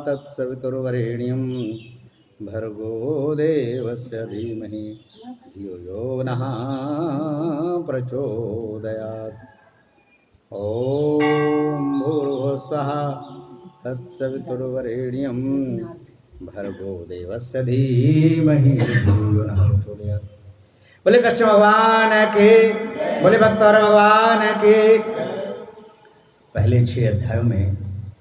तत्सवितुर्वरेण्यं भर्गो देवस्य धीमहि धियो यो नः प्रचोदयात्। ओम भूर्भुवस्सुवः तत्सवितुर्वरेण्यं भर्गो देवस्य धीमहि धियो यो नः प्रचोदयात्। बोले कृष्ण भगवान के, बोले भक्त और भगवान के। पहले 6 अध्यायों में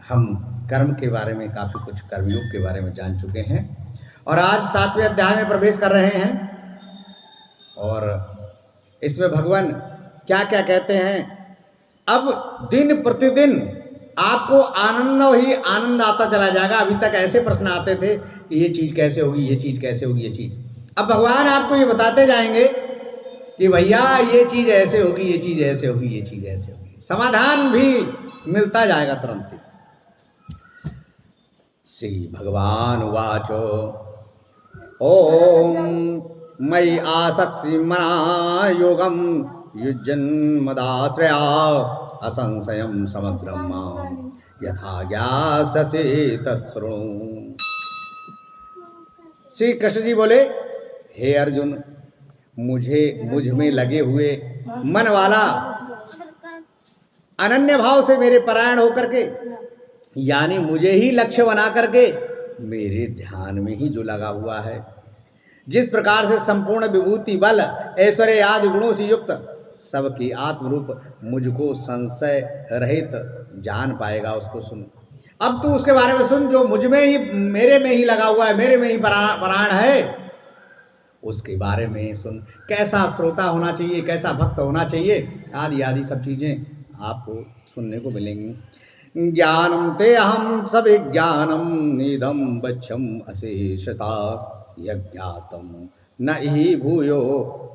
हम कर्म के बारे में, काफी कुछ कर्मयोग के बारे में जान चुके हैं और आज 7वें अध्याय में प्रवेश कर रहे हैं। और इसमें भगवान क्या क्या कहते हैं। अब दिन प्रतिदिन आपको आनंद ही आनंद आता चला जाएगा। अभी तक ऐसे प्रश्न आते थे कि ये चीज कैसे होगी, ये चीज कैसे होगी, ये चीज। अब भगवान आपको ये बताते जाएंगे कि भैया ये चीज ऐसे होगी, ये चीज ऐसे होगी, ये चीज ऐसे होगी। समाधान भी मिलता जाएगा तुरंत ही। श्री भगवान उवाचो ओम मयि आसक्ति मना योगम युज्यन्मदाश्रया असंशयं समग्रं मां यथा ज्ञास्यसि तत्शृणु। श्री कृष्ण जी बोले, हे अर्जुन, मुझ में लगे हुए मन वाला अनन्य भाव से मेरे परायण होकर के, यानी मुझे ही लक्ष्य बना करके मेरे ध्यान में ही जो लगा हुआ है, जिस प्रकार से संपूर्ण विभूति बल ऐश्वर्य आदि गुणों से युक्त सबकी आत्मरूप मुझको संशय रहित जान पाएगा, उसको सुन। अब तू उसके बारे में सुन जो मुझ में ही, मेरे में ही लगा हुआ है, मेरे में ही परायण है, उसके बारे में सुन। कैसा श्रोता होना चाहिए, कैसा भक्त होना चाहिए, आदि आदि सब चीजें आपको सुनने को मिलेंगी। ज्ञानम ते अहम सभी ज्ञानम निदम बच्छम अशेषता यज्ञातम न ही भूयो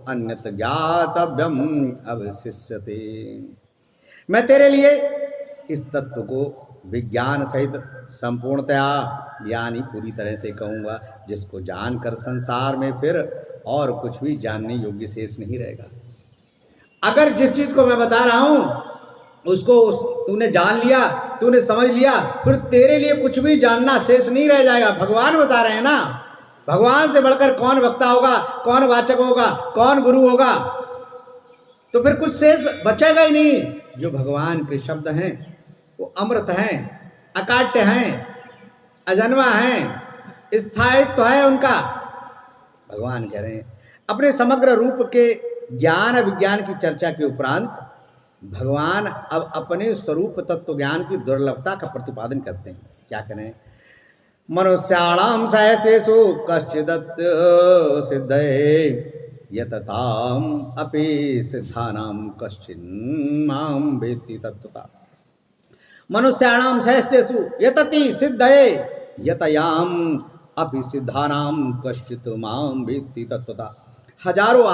अन्यत ज्ञातव्यम अवशिष्यते। मैं तेरे लिए इस तत्व को विज्ञान सहित संपूर्णतया यानी पूरी तरह से कहूँगा, जिसको जानकर संसार में फिर और कुछ भी जानने योग्य शेष नहीं रहेगा। अगर जिस चीज को मैं बता रहा हूँ उसको तूने जान लिया, तूने समझ लिया, फिर तेरे लिए कुछ भी जानना शेष नहीं रह जाएगा। भगवान बता रहे हैं ना, भगवान से बढ़कर कौन वक्ता होगा, कौन वाचक होगा, कौन गुरु होगा, तो फिर कुछ शेष बचेगा ही नहीं। जो भगवान के शब्द हैं वो अमृत हैं, अकाट्य हैं, अजन्मा हैं, स्थायित्व है उनका। भगवान कह रहे हैं अपने समग्र रूप के ज्ञान विज्ञान की चर्चा के उपरांत भगवान अब अपने स्वरूप तत्व ज्ञान की दुर्लभता का प्रतिपादन करते हैं। क्या करें, मनुष्याणाम सहस्रेषु कश्चिदत् सिद्धये यतताम अपि सिद्धानाम कश्चिन्मां वेत्ति तत्वता। मनुष्याणाम सहस्रेषु यतति सिद्धये यतयाम अपि सिद्धानाम कश्चित् मां वेत्ति तत्वता। हजारों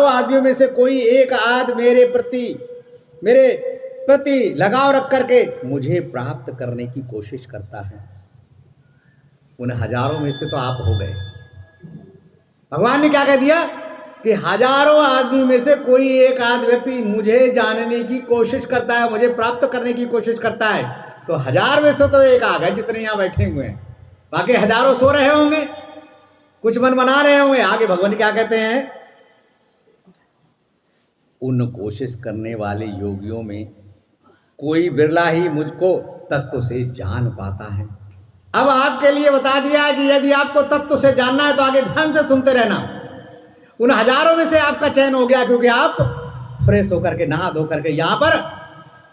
आदमियों में से कोई एक आद मेरे प्रति लगाव रख करके मुझे प्राप्त करने की कोशिश करता है। उन हजारों में से तो आप हो गए। भगवान ने क्या कह दिया कि हजारों आदमी में से कोई एक आध व्यक्ति मुझे जानने की कोशिश करता है, मुझे प्राप्त करने की कोशिश करता है। तो 1000 में से तो एक आ गए जितने यहां बैठे हुए हैं, बाकी हजारों सो रहे होंगे, कुछ मन बना रहे होंगे। आगे भगवान क्या कहते हैं, उन कोशिश करने वाले योगियों में कोई बिरला ही मुझको तत्व से जान पाता है। अब आपके लिए बता दिया कि यदि आपको तत्व से जानना है तो आगे ध्यान से सुनते रहना। उन हजारों में से आपका चयन हो गया, क्योंकि आप फ्रेश होकर के, नहा धो करके यहां पर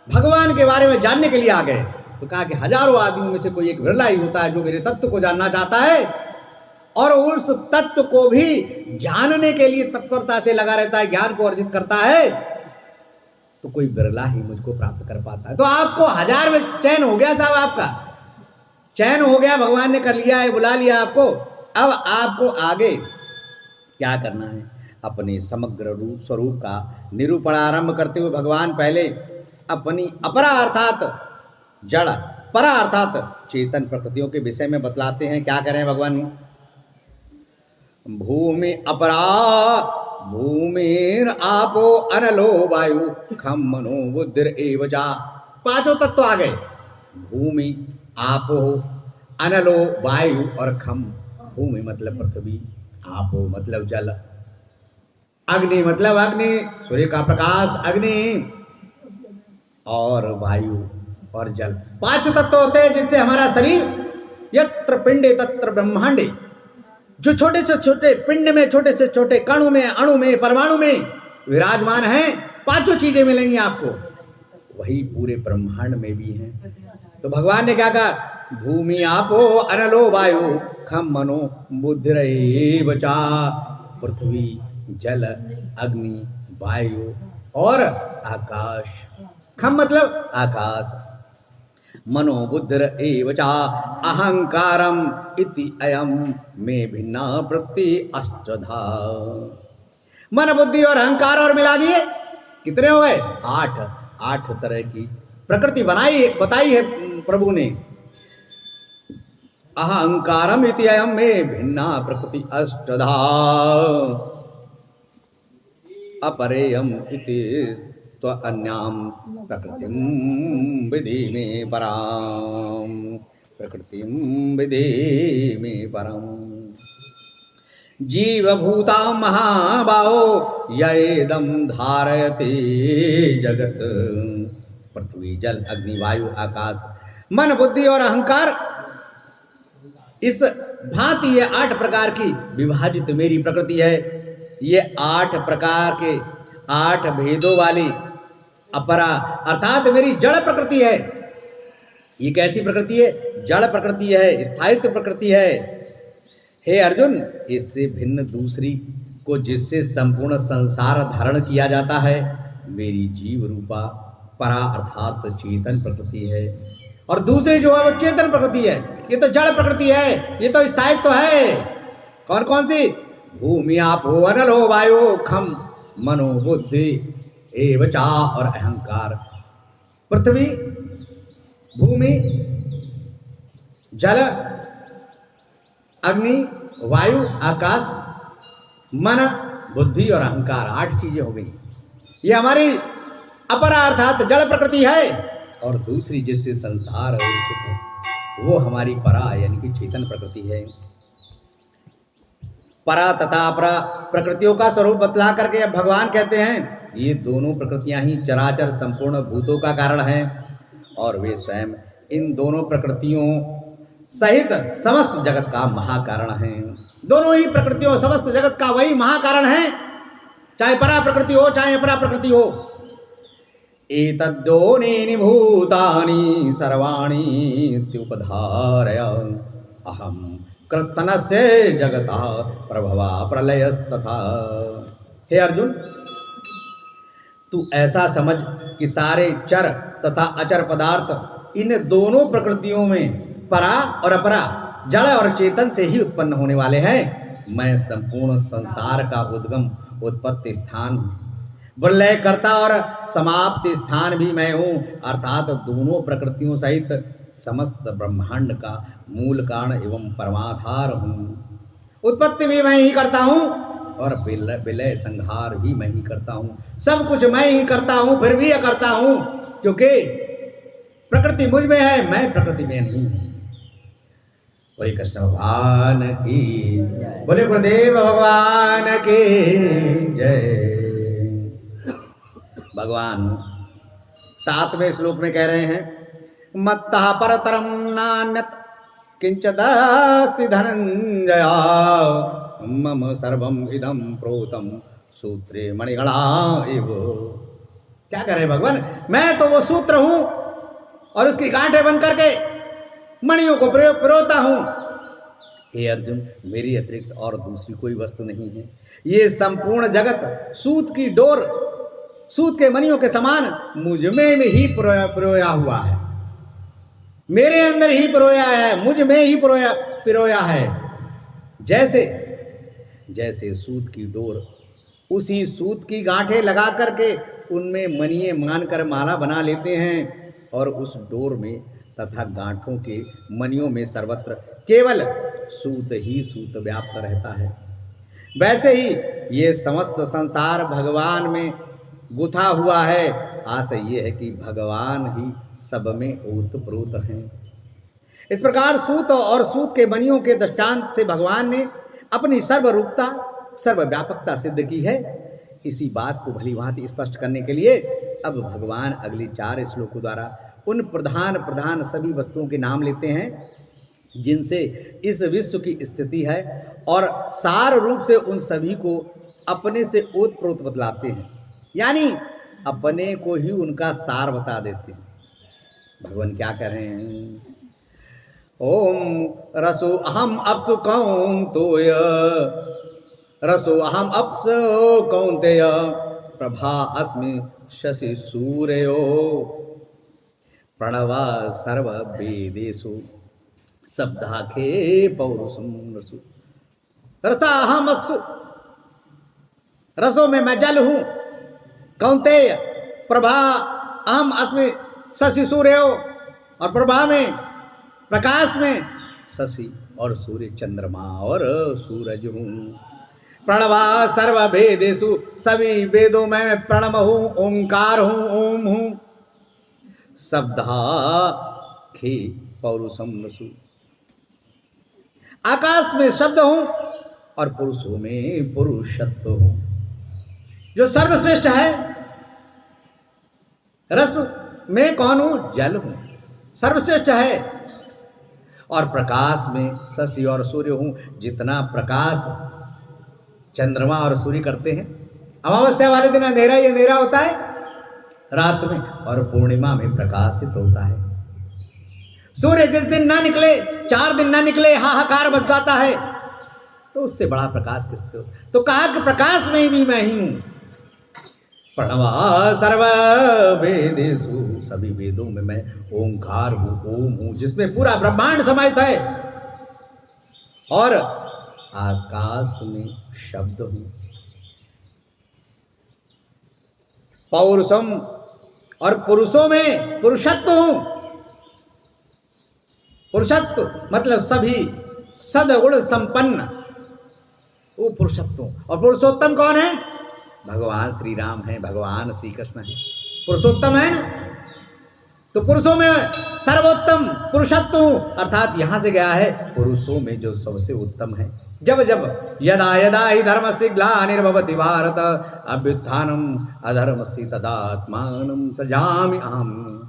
भगवान के बारे में जानने के लिए आ गए। तो कहा कि हजारों आदमियों में से कोई एक बिरला ही होता है जो मेरे तत्व को जानना चाहता है और उस तत्व को भी जानने के लिए तत्परता से लगा रहता है, ज्ञान को अर्जित करता है। तो कोई बिरला ही मुझको प्राप्त कर पाता है। तो आपको 1000 में चयन हो गया साहब, आपका चयन हो गया, भगवान ने कर लिया है, बुला लिया आपको। अब आपको आगे क्या करना है, अपने समग्र रूप स्वरूप का निरूपण आरंभ करते हुए भगवान पहले अपनी अपरा अर्थात जड़, परा अर्थात चेतन प्रकृतियों के विषय में बतलाते हैं। क्या करें भगवान, भूमि अपरा भूमिर आपो अनलो वायु खम मनो बुद्धिर एवजा। 5 तत्व आ गए। भूमि आपो अनलो वायु और खम। भूमि मतलब पृथ्वी, आपो मतलब जल, अग्नि मतलब अग्नि सूर्य का प्रकाश अग्नि, और वायु और जल। 5 तत्व होते हैं जिनसे हमारा शरीर, यत्र पिंडे तत्र ब्रह्मांडे, जो छोटे से छोटे पिंड में, छोटे से छोटे कणु में, अणु में, परमाणु में विराजमान है, 5 चीजें मिलेंगी आपको, वही पूरे ब्रह्मांड में भी हैं। तो भगवान ने क्या कहा? भूमि आपो अनलो वायु खम मनो बुद्धिरेव चा। पृथ्वी, जल, अग्नि, वायु और आकाश। खम मतलब आकाश, मनो बुद्धिर एव चा अहंकारम इति अयम में भिन्ना प्रकृति अष्टधा। मन, बुद्धि और अहंकार और मिला दिए कितने हो गए? 8 तरह की प्रकृति बताई है प्रभु ने। अहंकारम इति अयम में भिन्ना प्रकृति अष्टधा अपरेयम इति अन्याम प्रकृतिम विधि में पराम। प्रकृतिम विधि में परम। जीवभूता महाबाहो येदम धारयते जगत। पृथ्वी, जल, अग्नि, वायु, आकाश, मन, बुद्धि और अहंकार, इस भांति ये 8 प्रकार की विभाजित मेरी प्रकृति है। ये 8 प्रकार के 8 भेदों वाली अपरा अर्थात मेरी जड़ प्रकृति है। ये कैसी प्रकृति है? जड़ प्रकृति है, स्थायित्व प्रकृति है। हे अर्जुन, इससे भिन्न दूसरी को जिससे संपूर्ण संसार धारण किया जाता है, मेरी जीव रूपा परा अर्थात चेतन प्रकृति है। और दूसरी जो है वो चेतन प्रकृति है। ये तो जड़ प्रकृति है, ये तो स्थायित्व है। कौन कौन सी? भूमि आपो अनलो वायु खम मनो बुद्धि एव चा और अहंकार। पृथ्वी, भूमि, जल, अग्नि, वायु, आकाश, मन, बुद्धि और अहंकार, 8 चीजें हो गई। ये हमारी अपरा अर्थात जड़ प्रकृति है। और दूसरी जिससे संसार रचित है वो हमारी परा यानी कि चेतन प्रकृति है। परा तथा अपरा प्रकृतियों का स्वरूप बतला करके अब भगवान कहते हैं ये दोनों प्रकृतियां ही चराचर संपूर्ण भूतों का कारण हैं और वे स्वयं इन दोनों प्रकृतियों सहित समस्त जगत का महाकारण हैं। दोनों ही प्रकृतियों समस्त जगत का वही महाकारण है, चाहे परा प्रकृति हो चाहे अपरा प्रकृति हो। एतद्योनीनि भूतानि सर्वाणि इत्युपधारय अहम कृत्सनस्य जगता प्रभवा प्रलयस्तथा। हे अर्जुन, तू ऐसा समझ कि सारे चर तथा अचर पदार्थ इन दोनों प्रकृतियों में परा और अपरा, जड़ और चेतन से ही उत्पन्न होने वाले हैं। मैं संपूर्ण संसार का उद्गम, उत्पत्ति स्थान, प्रलय करता और समाप्ति स्थान भी मैं हूँ, अर्थात दोनों प्रकृतियों सहित समस्त ब्रह्मांड का मूल कारण एवं परमाधार हूँ। उत्पत्ति भी मैं ही करता हूँ और विलय संहार भी मैं ही करता हूँ। सब कुछ मैं ही करता हूँ, फिर भी करता हूँ क्योंकि प्रकृति मुझ में है, मैं प्रकृति में नहीं हूँ। बोले कृष्ण भगवान की, बोले गुरुदेव भगवान की जय। भगवान 7वें श्लोक में कह रहे हैं, मत्तः परतरम नान्यत् किंचिदस्ति धनंजय मम सर्वम इदं प्रोतम सूत्रे मणिगणा एव। क्या कह रहे हैं भगवान? मैं तो वो सूत्र हूं और उसकी गांठें बन करके मणियों को पिरोता हूं। हे अर्जुन, मेरी अतिरिक्त और दूसरी कोई वस्तु नहीं है। ये संपूर्ण जगत सूत की डोर, सूत के मणियों के समान मुझ में ही पिरोया हुआ है, मेरे अंदर ही पिरोया है, मुझ में ही पिरोया है। जैसे सूत की डोर, उसी सूत की गांठें लगा करके उनमें मणिये मानकर माला बना लेते हैं और उस डोर में तथा गांठों के मणियों में सर्वत्र केवल सूत ही सूत व्याप्त रहता है। वैसे ही ये समस्त संसार भगवान में गुथा हुआ है। आशय ये है कि भगवान ही सब में ओतप्रोत हैं। इस प्रकार सूत और सूत के बनियों के दृष्टांत से भगवान ने अपनी सर्वरूपता सर्वव्यापकता सिद्ध की है। इसी बात को भली भांति स्पष्ट करने के लिए अब भगवान अगली 4 श्लोकों द्वारा उन प्रधान प्रधान सभी वस्तुओं के नाम लेते हैं जिनसे इस विश्व की स्थिति है, और सार रूप से उन सभी को अपने से ओतप्रोत बतलाते हैं, यानी अपने को ही उनका सार बता देते हैं। भगवान क्या कह रहे हैं? ओम रसो अहम अप्सु कौन्तेय, रसो अहम अप्सु कौन्तेय, प्रभा अस्मि शशि सूर्यो, प्रणव सर्व वेदेषु शब्दाखे पौरुषम रसु। रसा अहम अप्सु, रसों में मैं जल हूं। कौन्तेय प्रभा अहम अस्मि शशि सूर्यो, और प्रभा में प्रकाश में शशि और सूर्य चंद्रमा और सूरज हूं। प्रणवा सर्व वेदेषु, सभी वेदों में मैं प्रणव हूं, ओंकार हूं, ओम हूं। शब्दाखे पौरुषम रसु, आकाश में शब्द हूं और पुरुषों में पुरुषत्व हूं। जो सर्वश्रेष्ठ है, रस में कौन हूं? जल हूं, सर्वश्रेष्ठ है। और प्रकाश में शशि और सूर्य हूं। जितना प्रकाश चंद्रमा और सूर्य करते हैं, अमावस्या वाले दिन अंधेरा ही अंधेरा होता है रात में, और पूर्णिमा में प्रकाशित होता है। सूर्य जिस दिन ना निकले, 4 दिन ना निकले, हाहाकार बच जाता है, तो उससे बड़ा प्रकाश किससे हो? तो कहा कि प्रकाश में भी मैं ही हूं। प्रणवा सर्व वेदेषु, सभी वेदों में मैं ओंकार हूं, ओम हूं, जिसमें पूरा ब्रह्मांड समाहित है। और आकाश में शब्द हूं। पौरुषम, और पुरुषों में पुरुषत्व हूं। पुरुषत्व मतलब सभी सद्गुण संपन्न, वो पुरुषत्व। और पुरुषोत्तम कौन है? भगवान श्री राम है, भगवान श्री कृष्ण है, पुरुषोत्तम है ना। तो पुरुषों में सर्वोत्तम पुरुषत्व, अर्थात यहां से गया है पुरुषों में जो सबसे उत्तम है। जब जब यदा यदा ही धर्मस्य ग्लानिर्भवति भारत अभ्युत्थानम अधर्मस्य तदात्मानं सृजामि अहम्।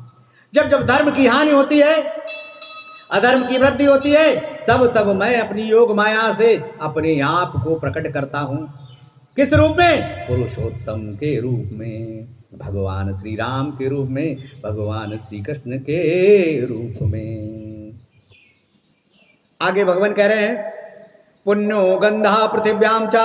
जब जब धर्म की हानि होती है, अधर्म की वृद्धि होती है, तब तब मैं अपनी योग माया से अपने आप को प्रकट करता हूं। किस रूप में? पुरुषोत्तम के रूप में, भगवान श्री राम के रूप में, भगवान श्री कृष्ण के रूप में। आगे भगवान कह रहे हैं, पुण्यो गंधा पृथिव्याम च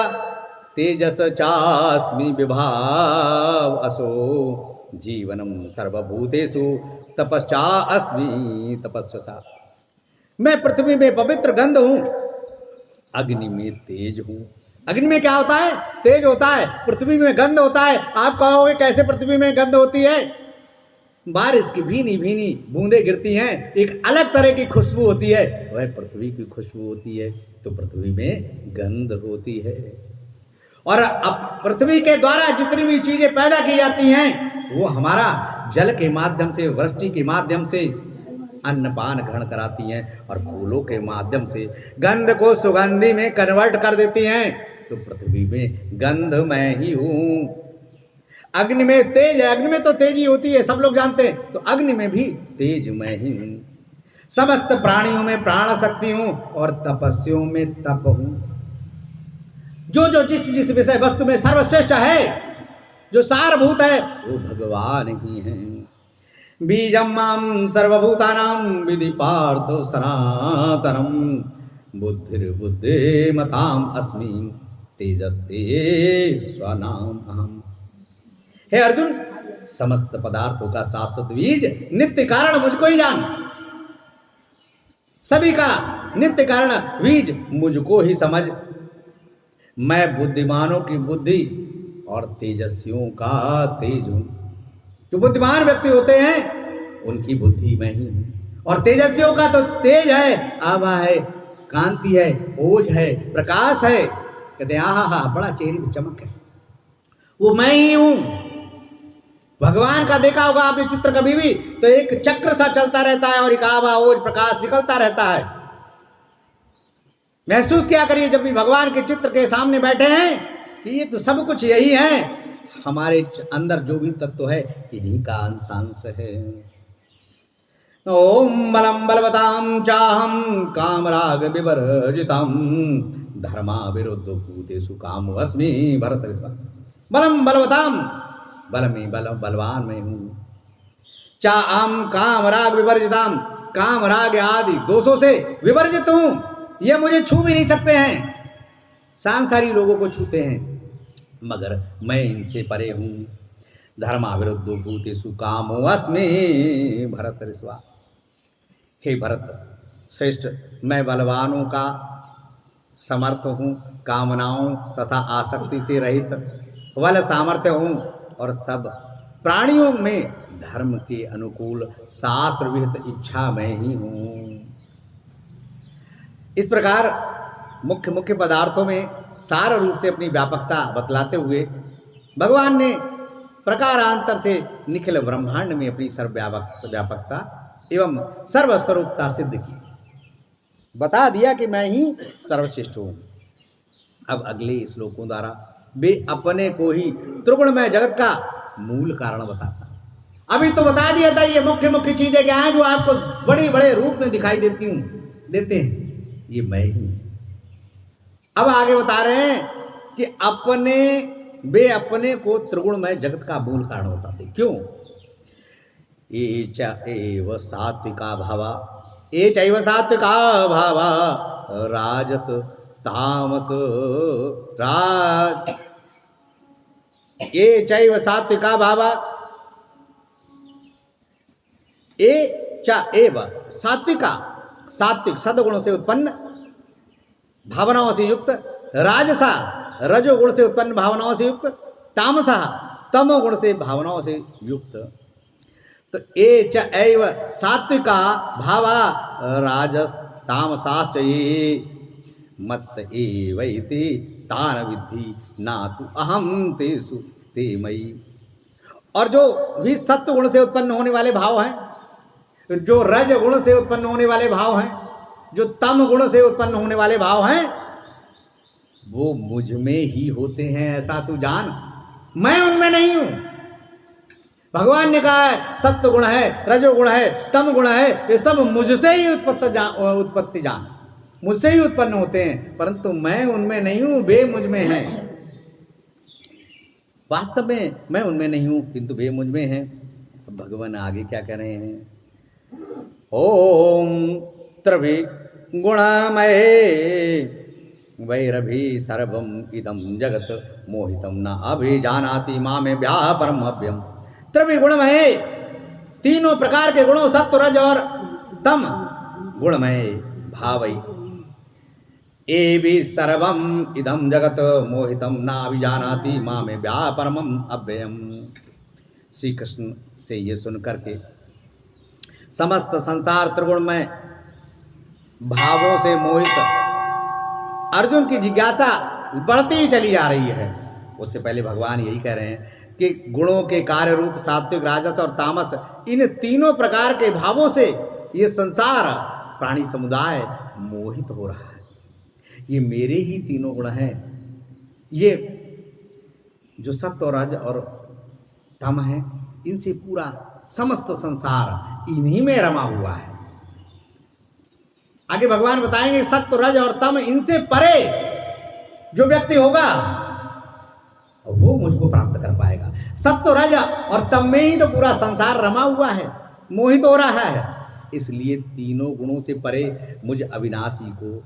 तेजस चास्मि विभाव असो, जीवनम सर्वभूतेषु तपश्चा अस्मि तपस्वसा। मैं पृथ्वी में पवित्र गंध हूं, अग्नि में तेज हूं। अग्नि में क्या होता है? तेज होता है। पृथ्वी में गंध होता है। आप कहोगे कैसे पृथ्वी में गंध होती है? बारिश की भीनी भीनी बूंदें गिरती हैं, एक अलग तरह की खुशबू होती है, वह पृथ्वी की खुशबू होती है। तो पृथ्वी में गंध होती है। और अब पृथ्वी के द्वारा जितनी भी चीजें पैदा की जाती हैं, वो हमारा जल के माध्यम से, वृष्टि के माध्यम से अन्नपान ग्रहण कराती हैं, और फूलों के माध्यम से गंध को सुगंधि में कन्वर्ट कर देती हैं। तो पृथ्वी में गंध मैं ही हूं। अग्नि में तेज है, अग्नि में तो तेजी होती है, सब लोग जानते हैं। तो अग्नि में भी तेज मैं ही हूं। समस्त प्राणियों में प्राण शक्ति हूं, और तपस्वियों में तप हूं। जो जो जिस जिस विषय वस्तु में सर्वश्रेष्ठ है, जो सारभूत है, वो भगवान ही है। बीजम माम सर्वभूतानां विधि पार्थ सनातनम, बुद्धिर्बुद्धिमताम् अस्मि तेजस्ते स्वनाम अहम्। हे अर्जुन, समस्त पदार्थों का शाश्वत बीज नित्य कारण मुझको ही जान। सभी का नित्य कारण बीज मुझको ही समझ। मैं बुद्धिमानों की बुद्धि और तेजस्वियों का तेज हूं। जो बुद्धिमान व्यक्ति होते हैं उनकी बुद्धि मैं ही हूं, और तेजस्वियों का तो तेज है, आभा है, कांति है, ओज है, प्रकाश है। कहते हैं आहा हा, बड़ा चेहरे में चमक है, वो मैं ही हूं। भगवान का देखा होगा आपने चित्र कभी भी, तो एक चक्र सा चलता रहता है और एक आभा ओज प्रकाश निकलता रहता है। महसूस क्या करिए जब भी भगवान के चित्र के सामने बैठे हैं कि ये तो सब कुछ यही है, हमारे अंदर जो भी तत्व है इन्हीं का अंशांश है। ओम बलम बलवताम चाहम कामराग विवर्जितम धर्मा विरुद्ध भूतेषु काम अस्मि भरत। बलम बलवताम, बल में बलवान मैं हूं। चाहम कामराग विवर्जितम, काम राग आदि दोषों से विवर्जित हूं, ये मुझे छू भी नहीं सकते हैं। सांसारी लोगों को छूते हैं मगर मैं इनसे परे हूं। धर्मा विरुद्ध भूतेषु कामो अस्मि भरत ऋष्वा। हे भरत श्रेष्ठ, मैं बलवानों का समर्थ हूँ, कामनाओं तथा आसक्ति से रहित बल सामर्थ्य हूँ और सब प्राणियों में धर्म के अनुकूल शास्त्र विहित इच्छा मैं ही हूँ। इस प्रकार मुख्य मुख्य पदार्थों में सार रूप से अपनी व्यापकता बतलाते हुए भगवान ने प्रकारांतर से निखिल ब्रह्मांड में अपनी सर्वव्यापकता एवं सर्वस्वरूपता सिद्ध की, बता दिया कि मैं ही सर्वश्रेष्ठ हूं। अब अगले श्लोकों द्वारा वे अपने को ही त्रिगुणमय जगत का मूल कारण बताता। अभी तो बता दिया था ये मुख्य मुख्य चीजें क्या हैं जो आपको बड़े बड़े रूप में दिखाई देते हैं, ये मैं ही। अब आगे बता रहे हैं कि वे अपने को त्रिगुणमय जगत का मूल कारण बताते। क्यों? एव सात्विका भावा, ए चैव सात्विका भावा राजस तामस राज, ए चैव सात्विका भावा, ए च एव सात्विका, सात्विक सद्गुणों से उत्पन्न भावनाओं से युक्त, राजसा रजोगुण से उत्पन्न भावनाओं से युक्त, तामसा तमोगुण से भावनाओं से युक्त। तो ए च एव सात्विका भावा राजस तामसाश्च ये मत एवैति तान विद्धि ना तु अहम तेषु ते मयि। और जो भी सत्व गुण से उत्पन्न होने वाले भाव हैं, जो रज गुण से उत्पन्न होने वाले भाव हैं, जो तम गुण से उत्पन्न होने वाले भाव हैं, वो मुझ में ही होते हैं, ऐसा तू जान, मैं उनमें नहीं हूं। भगवान ने कहा है सत्व गुण है, रजोगुण है, तम गुण है, ये सब मुझसे ही उत्पत्ति जान, मुझसे ही उत्पन्न होते हैं, परंतु मैं उनमें नहीं हूं, वे मुझ में हैं। वास्तव में मैं उनमें नहीं हूं किंतु वे मुझ में हैं। भगवान आगे क्या कह रहे हैं? ओम त्रिभि गुणमये वैरभि सर्वम इदम जगत मोहितम न अभिजानाति मामे व्यापरम अव्यम। त्रिभि गुणमये, तीनों प्रकार के गुणों सत्व रज और तम गुणमय भावई, ए भी सर्वम इदम जगत मोहितम न अभिजानाति मामे व्यापरम अव्ययम। श्री कृष्ण से ये सुनकर के समस्त संसार त्रिगुणमय भावों से मोहित अर्जुन की जिज्ञासा बढ़ती ही चली जा रही है। उससे पहले भगवान यही कह रहे हैं कि गुणों के कार्य रूप सात्विक राजस और तामस, इन तीनों प्रकार के भावों से ये संसार प्राणी समुदाय मोहित हो रहा है। ये मेरे ही तीनों गुण हैं, ये जो सत्व रज और तम है, इनसे पूरा समस्त संसार इन्हीं में रमा हुआ है। आगे भगवान बताएंगे सत्व रज और तम इनसे परे जो व्यक्ति होगा वो मुझको प्राप्त कर पाएगा। सत्व रज और तम में ही तो पूरा संसार रमा हुआ है, मोहित हो रहा है। इसलिए तीनों गुणों से परे मुझ अविनाशी को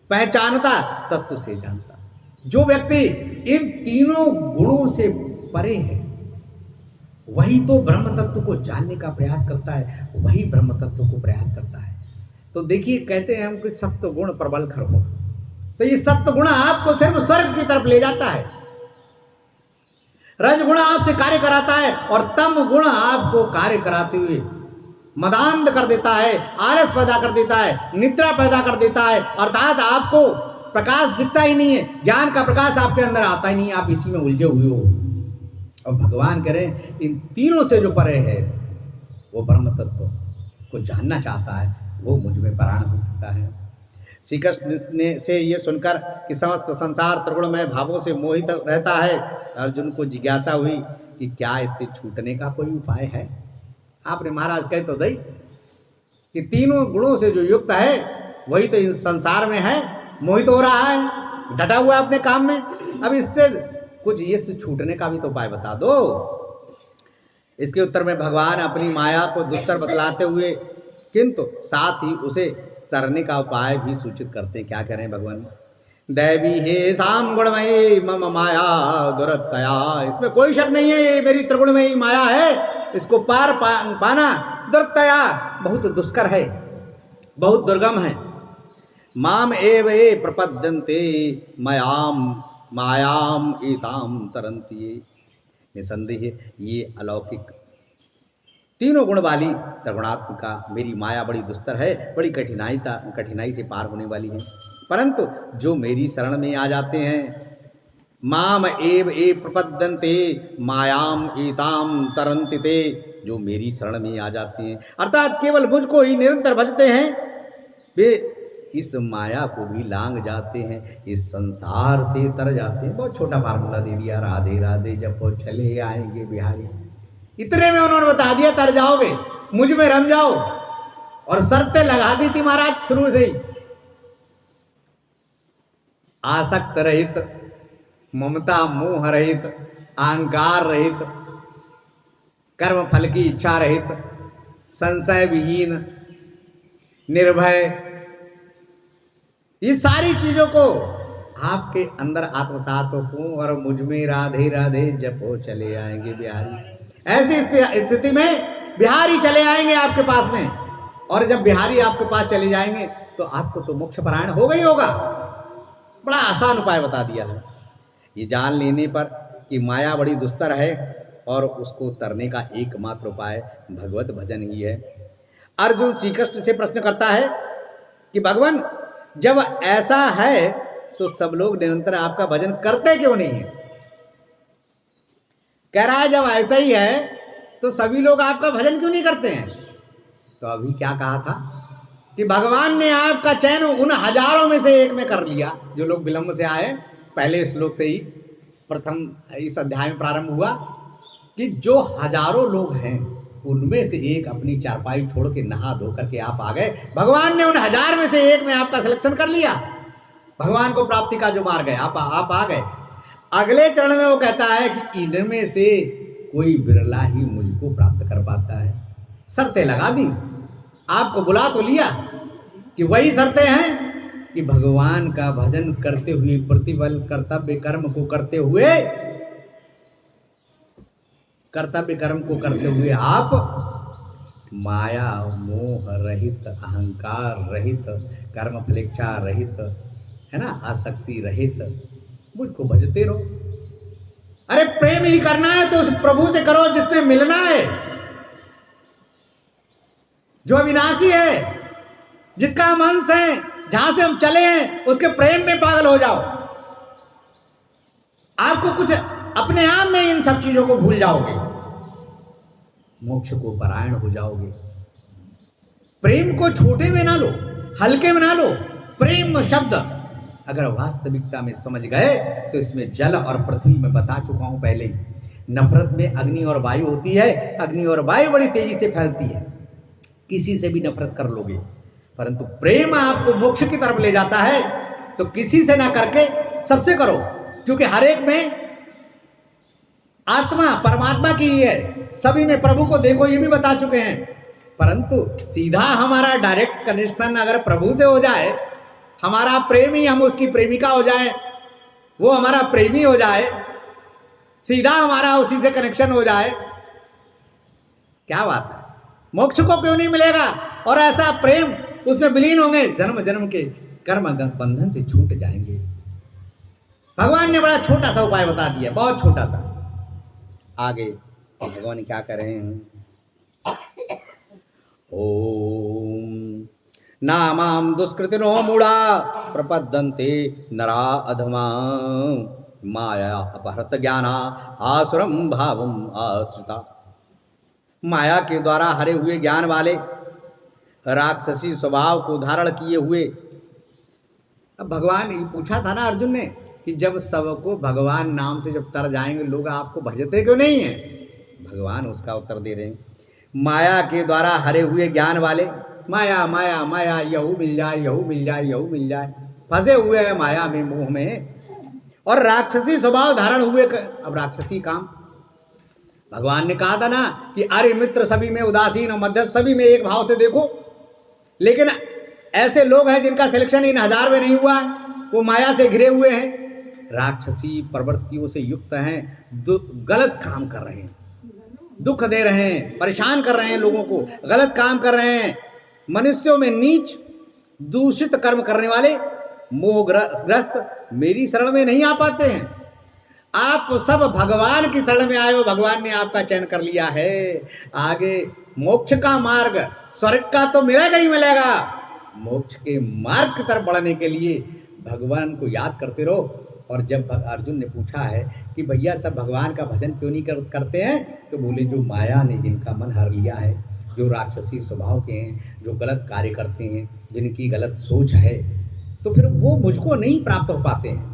पहचानता, तत्व से जानता। जो व्यक्ति इन तीनों गुणों से परे है वही तो ब्रह्म तत्व को जानने का प्रयास करता है, वही ब्रह्म तत्व को प्रयास करता है। तो देखिए, कहते हैं हम कि सत्व गुण प्रबल खर हो, तो ये सत्व गुण आपको सिर्फ स्वर्ग की तरफ ले जाता है, रज गुण आपसे कार्य कराता है और तम गुण आपको कार्य कराते हुए मदांध कर देता है, आलस पैदा कर देता है, निद्रा पैदा कर देता है। अर्थात आपको प्रकाश दिखता ही नहीं है, ज्ञान का प्रकाश आपके अंदर आता ही नहीं, आप इसी में उलझे हुए हो। और भगवान कह रहे हैं इन तीनों से जो परे है वो ब्रह्म तत्व को जानना चाहता है, वो मुझ में प्राण हो सकता है। श्री कृष्ण ने से ये सुनकर कि समस्त संसार त्रिगुणमय भावों से मोहित रहता है, अर्जुन को जिज्ञासा हुई कि क्या इससे छूटने का कोई उपाय है। आपने महाराज कह तो दई कि तीनों गुणों से जो युक्त है वही तो इस संसार में है, मोहित हो रहा है, डटा हुआ है अपने काम में। अब इससे कुछ इससे छूटने का भी तो उपाय बता दो। इसके उत्तर में भगवान अपनी माया को दुस्तर बतलाते हुए किंतु साथ ही उसे तरने का उपाय भी सूचित करते हैं। क्या करें भगवान, दैवी हे शाम गुणमयी मम माया दुरतया, इसमें कोई शक नहीं है ये मेरी त्रिगुणमयी माया है, इसको पार पाना दुरतया बहुत दुष्कर है, बहुत दुर्गम है। माम एव ये प्रपद्यन्ते मयाम मायाम एताम तरंती, निसंदेह ये अलौकिक तीनों गुण वाली त्रिगुणात्मिका मेरी माया बड़ी दुस्तर है, बड़ी कठिनाई से पार होने वाली है। परंतु जो मेरी शरण में आ जाते हैं, माम एव ए प्रपद्यन्ते मायाम एताम तरन्ति ते, जो मेरी शरण में आ जाते हैं अर्थात केवल मुझको ही निरंतर भजते हैं, वे इस माया को भी लांग जाते हैं, इस संसार से तर जाते हैं। बहुत छोटा फार्मूला दे दिया, राधे राधे जपो चले आएंगे बिहारी, इतने में उन्होंने बता दिया तर जाओगे, मुझ में रम जाओ। और शर्तें लगा दी थी महाराज शुरू से ही, आसक्त रहित, ममता मोह रहित, अहंकार रहित, कर्म फल की इच्छा रहित, संशय विहीन, निर्भय, ये सारी चीजों को आपके अंदर आत्मसात हो और मुझ में राधे राधे जपो चले आएंगे बिहारी। ऐसी स्थिति में बिहारी चले आएंगे आपके पास में, और जब बिहारी आपके पास चले जाएंगे तो आपको तो मोक्ष परायण होगा ही होगा। बड़ा आसान उपाय बता दिया है। ये जान लेने पर कि माया बड़ी दुस्तर है और उसको तरने का एकमात्र उपाय भगवत भजन ही है। अर्जुन श्री कृष्ण से प्रश्न करता है कि भगवान जब ऐसा है तो सब लोग निरंतर आपका भजन करते क्यों नहीं है। कह रहा है जब ऐसा ही है तो सभी लोग आपका भजन क्यों नहीं करते हैं। तो अभी क्या कहा था कि भगवान ने आपका चयन उन हजारों में से एक में कर लिया जो लोग विलंब से आए। पहले श्लोक से ही प्रथम इस अध्याय में प्रारंभ हुआ कि जो हजारों लोग हैं उनमें से एक अपनी चारपाई छोड़ के नहा धो करके आप आ गए। भगवान ने उन हजार में से एक में आपका सिलेक्शन कर लिया, भगवान को प्राप्ति का जो मार्ग है आप आ गए। अगले चरण में वो कहता है कि इनमें से कोई बिरला ही मुझको प्राप्त कर पाता है। शर्तें लगा दी, आपको बुला तो लिया कि वही शर्तें हैं कि भगवान का भजन करते हुए, प्रतिबल कर्तव्य कर्म को करते हुए आप माया मोह रहित, अहंकार रहित, कर्म फलेच्छा रहित, है ना, आसक्ति रहित मुझको भजते रहो। अरे प्रेम ही करना है तो उस प्रभु से करो जिसमें मिलना है, जो अविनाशी है, जिसका हम अंश है, जहां से हम चले हैं उसके प्रेम में पागल हो जाओ। आपको कुछ अपने आप में इन सब चीजों को भूल जाओगे, मोक्ष को परायण हो जाओगे। प्रेम को छोटे में ना लो, हल्के में ना लो। प्रेम शब्द अगर वास्तविकता में समझ गए तो इसमें जल और पृथ्वी में बता चुका हूं पहले ही। नफरत में अग्नि और वायु होती है, अग्नि और वायु बड़ी तेजी से फैलती है, किसी से भी नफरत कर लोगे। परंतु प्रेम आपको मोक्ष की तरफ ले जाता है तो किसी से ना करके सबसे करो, क्योंकि हर एक में आत्मा परमात्मा की ही है, सभी में प्रभु को देखो ये भी बता चुके हैं। परंतु सीधा हमारा डायरेक्ट कनेक्शन अगर प्रभु से हो जाए, हमारा प्रेम ही हम उसकी प्रेमिका हो जाए, वो हमारा प्रेमी हो जाए, सीधा हमारा उसी से कनेक्शन हो जाए, क्या बात है। मोक्ष को क्यों नहीं मिलेगा। और ऐसा प्रेम उसमें विलीन होंगे, जन्म जन्म के कर्म बंधन से छूट जाएंगे। भगवान ने बड़ा छोटा सा उपाय बता दिया, बहुत छोटा सा। आगे भगवान क्या कर रहे हैं, ओम नामाम दुष्कृतिनो मूढ़ा प्रपद्यन्ते नरा अधमा माया अपहृत ज्ञाना आसुरम भावम आश्रिता। माया के द्वारा हरे हुए ज्ञान वाले, राक्षसी स्वभाव को धारण किए हुए। अब भगवान ये पूछा था ना अर्जुन ने कि जब सबको भगवान नाम से जब तर जाएंगे लोग, आपको भजते क्यों नहीं है? भगवान उसका उत्तर दे रहे हैं, माया के द्वारा हरे हुए ज्ञान वाले, माया माया माया, यहू मिल जाए, यहू मिल जाए, यहू मिल जाए, फंसे हुए हैं माया में, मोह में, और राक्षसी स्वभाव धारण हुए। अब राक्षसी काम, भगवान ने कहा था ना कि अरे मित्र सभी में उदासीन और मध्यस्थ सभी में एक भाव से देखो। लेकिन ऐसे लोग हैं जिनका सिलेक्शन इन 1000 में नहीं हुआ है, वो माया से घिरे हुए हैं, राक्षसी प्रवृत्तियों से युक्त हैं, गलत काम कर रहे हैं, दुख दे रहे हैं, परेशान कर रहे हैं लोगों को, गलत काम कर रहे हैं। मनुष्यों में नीच दूषित कर्म करने वाले मोहग्रस्त मेरी शरण में नहीं आ पाते हैं। आप सब भगवान की शरण में आए हो, भगवान ने आपका चयन कर लिया है। आगे मोक्ष का मार्ग, स्वर्ग का तो मिलेगा ही मिलेगा, मोक्ष के मार्ग की तरफ बढ़ने के लिए भगवान को याद करते रहो। और जब अर्जुन ने पूछा है कि भैया सब भगवान का भजन क्यों नहीं करते हैं, तो बोले जो माया ने जिनका मन हर लिया है, जो राक्षसी स्वभाव के हैं, जो गलत कार्य करते हैं, जिनकी गलत सोच है, तो फिर वो मुझको नहीं प्राप्त हो पाते हैं।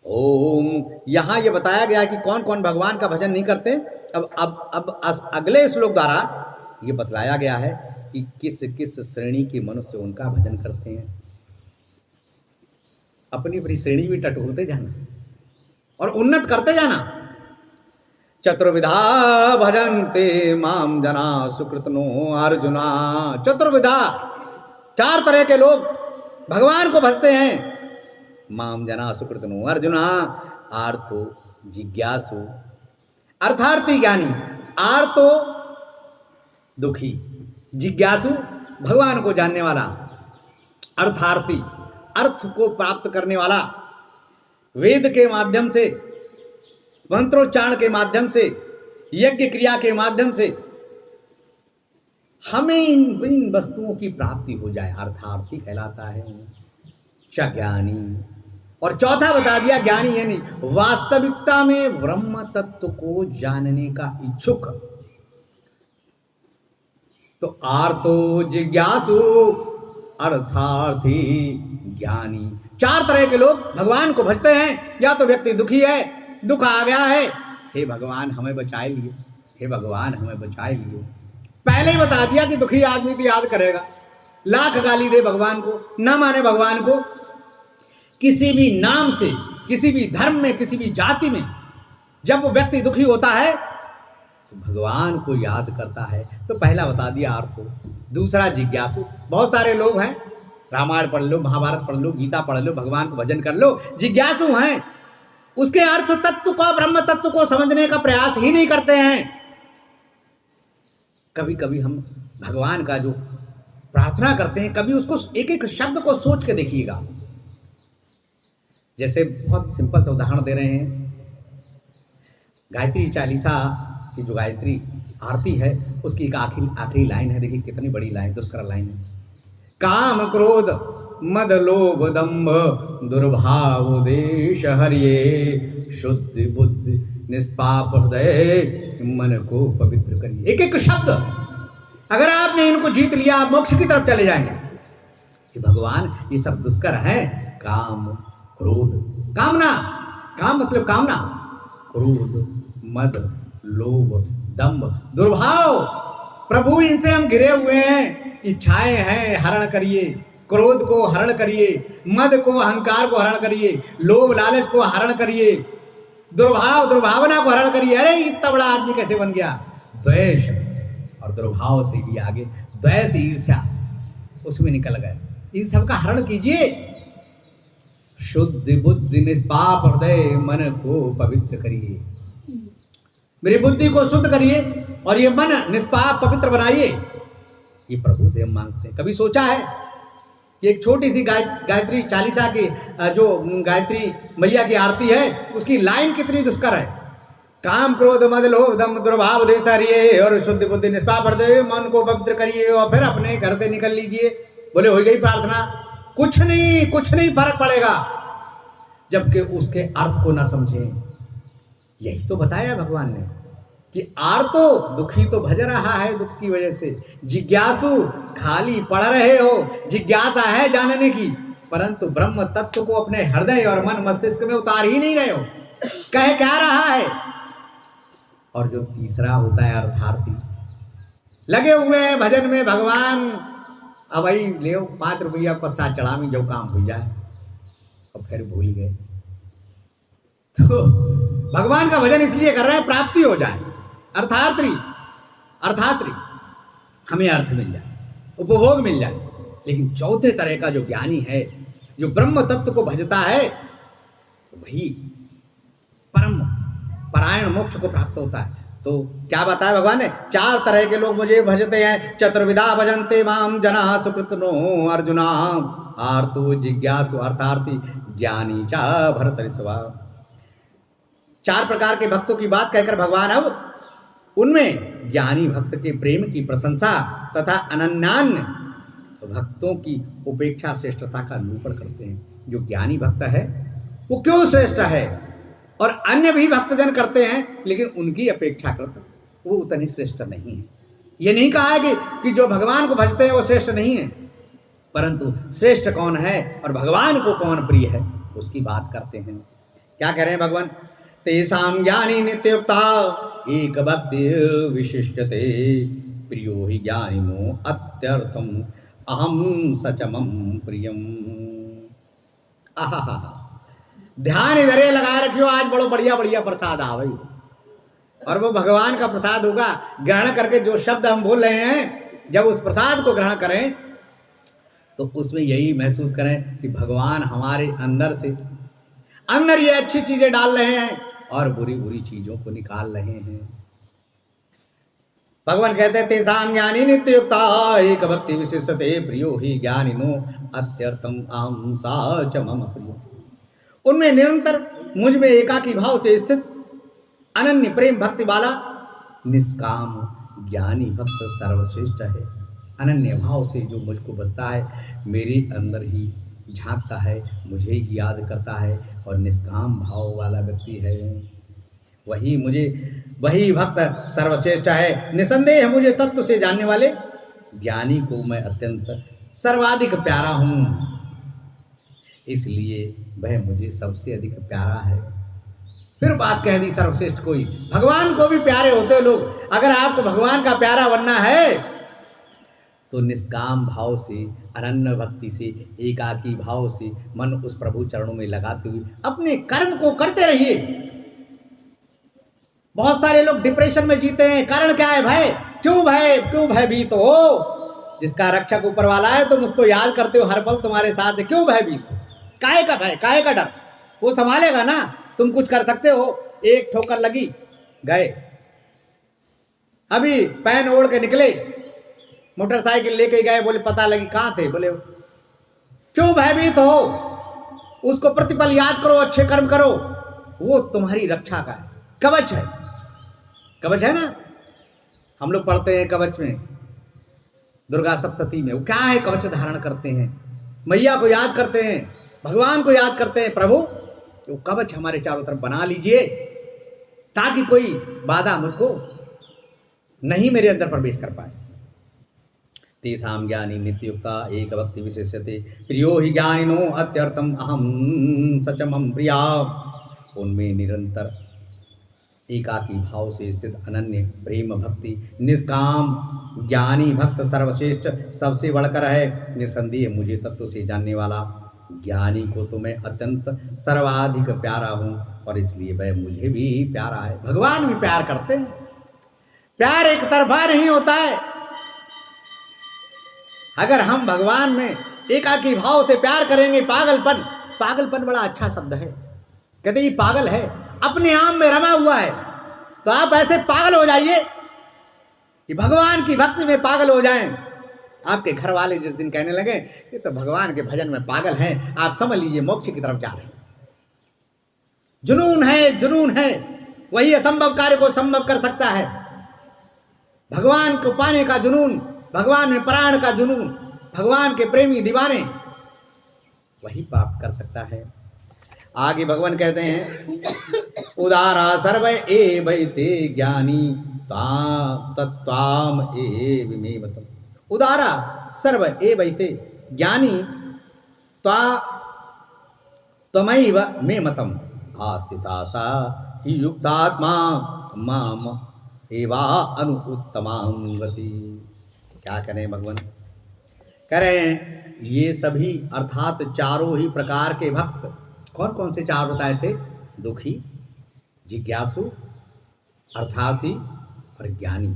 ओम, यहाँ ये बताया गया कि कौन कौन भगवान का भजन नहीं करते। अब अगले श्लोक द्वारा ये बतलाया गया है कि किस किस श्रेणी के मनुष्य उनका भजन करते हैं। अपनी अपनी श्रेणी में टटोलते जाना और उन्नत करते जाना। चतुर्विधा भजन्ते माम जना सुकृतनो अर्जुना। चतुर्विधा, 4 तरह के लोग भगवान को भजते हैं। माम जना सुकृतनो अर्जुना, आर्तो जिज्ञासु, अर्थार्थी ज्ञानी, आर्तो दुखी, जिज्ञासु भगवान को जानने वाला, अर्थार्थी अर्थ को प्राप्त करने वाला, वेद के माध्यम से, मंत्रोच्चारण के माध्यम से, यज्ञ क्रिया के माध्यम से हमें इन वस्तुओं की प्राप्ति हो जाए, अर्थार्थी कहलाता है। ज्ञानी, और चौथा बता दिया ज्ञानी है नहीं, वास्तविकता में ब्रह्म तत्व को जानने का इच्छुक। तो आर्तो जिज्ञासु, अर्थार्थी, ज्ञानी, 4 तरह के लोग भगवान को भजते हैं। या तो व्यक्ति दुखी है, दुख आ गया है, हे भगवान हमें बचाए लिए, हे भगवान हमें बचाए लिए। पहले ही बता दिया कि दुखी आदमी तो याद करेगा, लाख गाली दे भगवान को, ना माने भगवान को, किसी भी नाम से, किसी भी धर्म में, किसी भी जाति में जब वो व्यक्ति दुखी होता है तो भगवान को याद करता है। तो पहला बता दिया आर्तो। दूसरा जिज्ञासु, बहुत सारे लोग हैं, रामायण पढ़ लो, महाभारत पढ़ लो, गीता पढ़ लो, भगवान को भजन कर लो, जिज्ञासु हैं, उसके अर्थ तत्व को, ब्रह्म तत्व को समझने का प्रयास ही नहीं करते हैं। कभी कभी हम भगवान का जो प्रार्थना करते हैं, कभी उसको एक एक शब्द को सोच के देखिएगा। जैसे बहुत सिंपल सा उदाहरण दे रहे हैं, गायत्री चालीसा की जो गायत्री आरती है, उसकी एक आखिरी लाइन है, देखिए कितनी बड़ी लाइन, दुष्कर लाइन है। काम क्रोध मद लोभ दंभ दुर्भाव देश हरिये, शुद्ध बुद्धि निष्पाप हृदय मन को पवित्र करिए। एक एक शब्द अगर आपने इनको जीत लिया, आप मोक्ष की तरफ चले जाएंगे। कि भगवान ये सब दुष्कर है, काम क्रोध, कामना, काम मतलब कामना, क्रोध मद लोभ दंभ दुर्भाव, प्रभु इनसे हम घिरे हुए हैं, इच्छाएं हैं, हरण करिए, क्रोध को हरण करिए, मद को, अहंकार को हरण करिए, लोभ लालच को हरण करिए, दुर्भाव दुर्भावना को हरण करिए। अरे इतना बड़ा आदमी कैसे बन गया? द्वेष और दुर्भाव से भी आगे, द्वेष ईर्ष्या उसमें निकल गए। इन सब का हरण कीजिए। शुद्ध बुद्धि निष्पाप हृदय मन को पवित्र करिए। मेरी बुद्धि को शुद्ध करिए और ये मन निष्पाप पवित्र बनाइए। ये प्रभु से हम मांगते हैं। कभी सोचा है कि एक छोटी सी गायत्री चालीसा की जो गायत्री मैया की आरती है, उसकी लाइन कितनी दुष्कर है? काम क्रोध मद लोभ दंभ दुर्भाव देश हरिये, और शुद्ध बुद्धि निष्पाप हृदय मन को पवित्र करिए, और फिर अपने घर से निकल लीजिए। बोले हो गई प्रार्थना? कुछ नहीं फर्क पड़ेगा। जबकि उसके अर्थ को ना समझें। यही तो बताया भगवान ने कि आर्तो दुखी तो भज रहा है दुख की वजह से, जिज्ञासु खाली पड़ रहे हो, जिज्ञासा है जानने की, परंतु ब्रह्म तत्व को अपने हृदय और मन मस्तिष्क में उतार ही नहीं रहे हो। कह क्या रहा है। और जो तीसरा होता है अर्थार्थी, लगे हुए हैं भजन में भगवान, अब भाई ले 5 रुपया पश्चात चढ़ावी जो काम हो जाए, और फिर भूल गए। तो भगवान का भजन इसलिए कर रहे हैं प्राप्ति हो जाए, अर्थात्री हमें अर्थ मिल जाए, उपभोग मिल जाए। लेकिन चौथे तरह का जो ज्ञानी है, जो ब्रह्म तत्व को भजता है, तो वही परम परायण मोक्ष को प्राप्त होता है। तो क्या बताया भगवान ने, 4 तरह के लोग मुझे भजते हैं। चतुर्विधा भजन्ते माम जना सुकृतनो अर्जुना, आर्तो जिज्ञासु अर्थार्थी ज्ञानी चा भरतरिसवा। 4 प्रकार के भक्तों की बात कहकर भगवान अब उनमें ज्ञानी भक्त के प्रेम की प्रशंसा तथा अनन्यान्य भक्तों की उपेक्षा श्रेष्ठता का निरूपण करते हैं। जो ज्ञानी भक्त है वो क्यों श्रेष्ठ है, और अन्य भी भक्तजन करते हैं लेकिन उनकी अपेक्षा करते वो उतनी श्रेष्ठ नहीं है। ये नहीं कहा है कि जो भगवान को भजते हैं वो श्रेष्ठ नहीं है, परंतु श्रेष्ठ कौन है और भगवान को कौन प्रिय है उसकी बात करते हैं। क्या कह रहे हैं भगवान, तेषां ज्ञानी नित्युक्ता एक भक्ति विशिष्यते, प्रियो हि ज्ञानिनो अत्यर्थम अहम सचमम प्रियम। आहा, ध्यान इधर लगाए रखियो, आज बड़ो बढ़िया बढ़िया प्रसाद आ भाई, और वो भगवान का प्रसाद होगा। ग्रहण करके जो शब्द हम बोल रहे हैं, जब उस प्रसाद को ग्रहण करें तो उसमें यही महसूस करें कि भगवान हमारे अंदर ये अच्छी चीजें डाल रहे हैं और बुरी बुरी चीजों को निकाल रहे हैं। भगवान कहते हैं तेषां ज्ञानी नित्ययुक्ता एक भक्ति विशिष्यते, प्रियो हि ज्ञानिनो अत्यर्थम अहं स च मम प्रियो। उनमें निरंतर मुझ में एकाकी भाव से स्थित अनन्य प्रेम भक्ति वाला निष्काम ज्ञानी भक्त सर्वश्रेष्ठ है। अनन्य भाव से जो मुझको बसता है, मेरे अंदर ही झांकता है, मुझे ही याद करता है और निष्काम भाव वाला व्यक्ति है, वही भक्त सर्वश्रेष्ठ है। निसंदेह मुझे तत्व से जानने वाले ज्ञानी को मैं अत्यंत सर्वाधिक प्यारा हूं, इसलिए वह मुझे सबसे अधिक प्यारा है। फिर बात कह दी सर्वश्रेष्ठ कोई, भगवान को भी प्यारे होते लोग। अगर आपको भगवान का प्यारा बनना है तो निष्काम भाव से, अनन्य भक्ति से, एकाकी भाव से मन उस प्रभु चरणों में लगाते हुए अपने कर्म को करते रहिए। बहुत सारे लोग डिप्रेशन में जीते हैं, कारण क्या है? भय। क्यों भयभीत हो? जिसका रक्षक ऊपर वाला है तुम उसको याद करते हो, हर पल तुम्हारे साथ है, क्यों भयभीत हो? काहे का भय, काहे का डर? वो संभालेगा ना, तुम कुछ कर सकते हो। एक ठोकर लगी, गए। अभी पैन ओढ़ के निकले, मोटरसाइकिल लेके गए, बोले पता लगी कहां थे, बोले क्यों भयभीत हो? उसको प्रतिपल याद करो, अच्छे कर्म करो, वो तुम्हारी रक्षा का है, कवच है। कवच है ना, हम लोग पढ़ते हैं कवच में, दुर्गा सप्तशती में। वो क्या है? कवच धारण करते हैं, मैया को याद करते हैं, भगवान को याद करते हैं। प्रभु वो कवच हमारे चारों तरफ बना लीजिए ताकि कोई बाधा मुझको नहीं मेरे अंदर प्रवेश कर पाए। तेषां ज्ञानी नित्ययुक्ता एक भक्ति विशिष्यते, प्रियो हि ज्ञानिनो अत्यर्थम अहं स च मम प्रिया। उनमें निरंतर एकाकी भाव से स्थित अनन्य प्रेम भक्ति निष्काम ज्ञानी भक्त सर्वश्रेष्ठ सबसे बढ़कर है। निसंदेह मुझे तत्व से जानने वाला ज्ञानी को तो मैं अत्यंत सर्वाधिक प्यारा हूं, और इसलिए वह मुझे भी प्यारा है। भगवान भी प्यार करते हैं। प्यार एक तरफा नहीं होता है। अगर हम भगवान में एकाकी भाव से प्यार करेंगे, पागलपन बड़ा अच्छा शब्द है। कहते ये पागल है, अपने आप में रमा हुआ है। तो आप ऐसे पागल हो जाइए कि भगवान की भक्ति में पागल हो जाएं। आपके घर वाले जिस दिन कहने लगे ये तो भगवान के भजन में पागल हैं, आप समझ लीजिए मोक्ष की तरफ जा रहे हैं। जुनून है, वही असंभव कार्य को संभव कर सकता है। भगवान को पाने का जुनून, भगवान में प्राण का जुनून, भगवान के प्रेमी दीवाने, वही प्राप्त कर सकता है। आगे भगवान कहते हैं उदारा सर्व एवैते ज्ञानी तत्त्वाम एव मे मतम। उदारा सर्व एवैते ज्ञानी त्वमैव मे मतम आस्थिता सा हि युक्तात्मा माम एवा अनुत्तमां गति। क्या करें भगवान, करें ये सभी अर्थात चारों ही प्रकार के भक्त, कौन कौन से चार बताए थे? दुखी, जिज्ञासु, अर्थार्थी और ज्ञानी।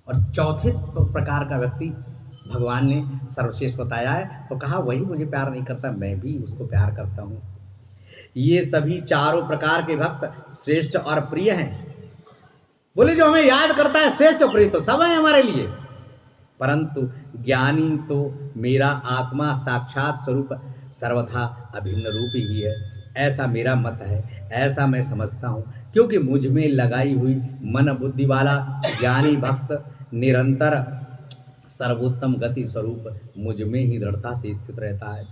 और चौथे प्रकार का व्यक्ति भगवान ने सर्वश्रेष्ठ बताया है, तो कहा वही मुझे प्यार नहीं करता, मैं भी उसको प्यार करता हूँ। ये सभी चारों प्रकार के भक्त श्रेष्ठ और प्रिय हैं। बोले जो हमें याद करता है श्रेष्ठ और प्रिय तो सब है हमारे लिए, परंतु ज्ञानी तो मेरा आत्मा साक्षात स्वरूप सर्वथा अभिन्न रूप ही है, ऐसा मेरा मत है, ऐसा मैं समझता हूँ। क्योंकि मुझ में लगाई हुई मन बुद्धि वाला ज्ञानी भक्त निरंतर सर्वोत्तम गति स्वरूप मुझ में ही दृढ़ता से स्थित रहता है।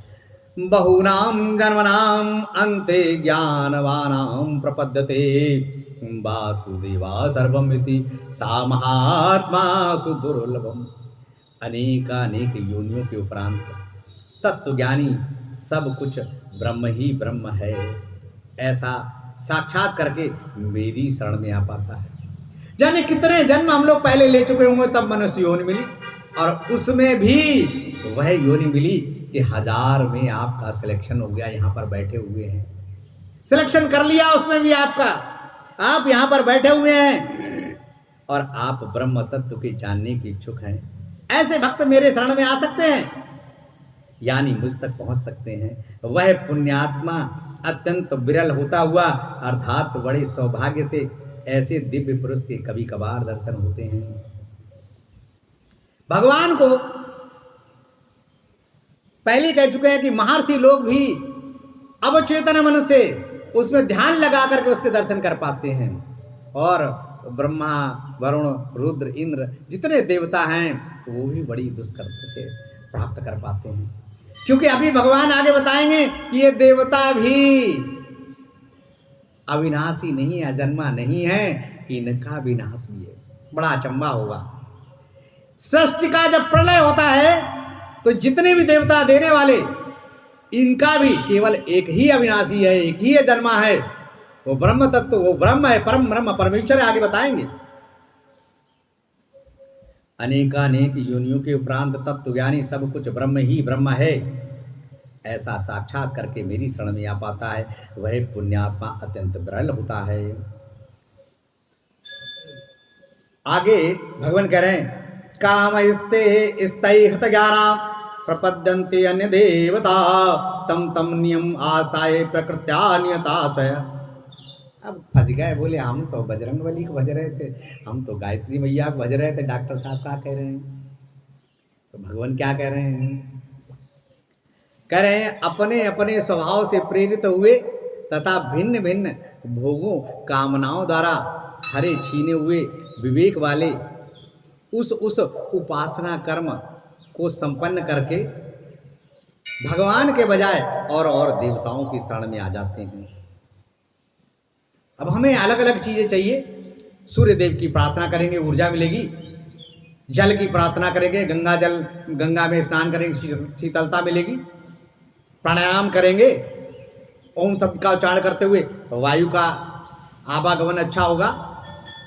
बहूनां जन्मनां अन्ते ज्ञानवानां प्रपद्यते वासुदेवा सर्वमिति सा महात्मा सुदुर्लभम। अनेकानेक योनियों के उपरांत तत्वज्ञानी सब कुछ ब्रह्म ही ब्रह्म है, ऐसा साक्षात करके मेरी शरण में आ पाता है। जाने कितने जन्म हम लोग पहले ले चुके होंगे तब मनुष्य योनि मिली, और उसमें भी वह योनि मिली कि 1000 में आपका सिलेक्शन हो गया, यहाँ पर बैठे हुए हैं, सिलेक्शन कर लिया उसमें भी आपका, आप यहाँ पर बैठे हुए हैं और आप ब्रह्म तत्व के जानने के इच्छुक हैं। ऐसे भक्त मेरे शरण में आ सकते हैं, यानी मुझ तक पहुंच सकते हैं। वह पुण्यात्मा अत्यंत विरल होता हुआ, अर्थात बड़े सौभाग्य से ऐसे दिव्य पुरुष के कभी कभार दर्शन होते हैं। भगवान को पहले कह चुके हैं कि महर्षि लोग भी अवचेतन मन से उसमें ध्यान लगा करके उसके दर्शन कर पाते हैं, और ब्रह्मा वरुण रुद्र इंद्र जितने देवता हैं वो भी बड़ी दुष्कर से प्राप्त कर पाते हैं। क्योंकि अभी भगवान आगे बताएंगे कि ये देवता भी अविनाशी नहीं है, अजन्मा नहीं है, इनका विनाश भी है। बड़ा अचंबा होगा। सृष्टि का जब प्रलय होता है तो जितने भी देवता देने वाले, इनका भी केवल एक ही अविनाशी है, एक ही जन्मा है, वो ब्रह्म तत्व, वो ब्रह्म है, परम ब्रह्म परमेश्वर है। आगे बताएंगे अनेकानेक योनियों के उपरांत तत्वज्ञानी सब कुछ ब्रह्म ही ब्रह्म है, ऐसा साक्षात करके मेरी शरण में आ पाता है। वह पुण्यात्मा अत्यंत विरल होता है। आगे भगवान कह रहे हैं काम हृत ज्ञाना प्रपद्यन्ते अन्य देवता तम तम नियम आस्ताए प्रकृत्या नियता स्वय। अब फंस गए, बोले हम तो बजरंग बली को भज रहे थे, हम तो गायत्री मैया को भज रहे थे, डॉक्टर साहब क्या कह रहे हैं? तो भगवान क्या कह रहे हैं? कह रहे हैं अपने अपने स्वभाव से प्रेरित हुए तथा भिन्न भिन्न भोगों कामनाओं द्वारा हरे छीने हुए विवेक वाले उस उपासना कर्म को संपन्न करके भगवान के बजाय और देवताओं की शरण में आ जाते हैं। अब हमें अलग अलग चीजें चाहिए। सूर्य देव की प्रार्थना करेंगे, ऊर्जा मिलेगी। जल की प्रार्थना करेंगे, गंगा में स्नान करेंगे, शीतलता मिलेगी। प्राणायाम करेंगे, ओम शब्द का उच्चारण करते हुए वायु का आवागमन अच्छा होगा।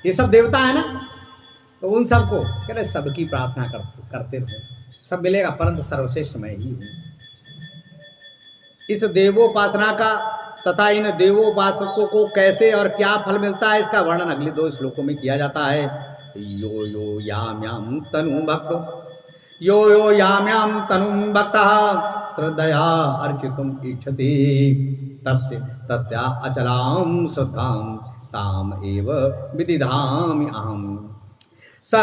ये सब देवता है ना, तो उन सबको कह रहे सबकी प्रार्थना करते रहो, सब मिलेगा, परंतु सर्वश्रेष्ठ मैं ही हूँ। इस देवोपासना का तथा इन देवोपासकों को कैसे और क्या फल मिलता है, इसका वर्णन अगले 2 श्लोकों में किया जाता है। यो यो याम्याम तनु भक्त यो यो याम्याम तनु भक्तः श्रद्धया अर्चितुम इच्छति तस्य तस्या अचलां श्रद्धां ताम एव विदिधामि अहम् स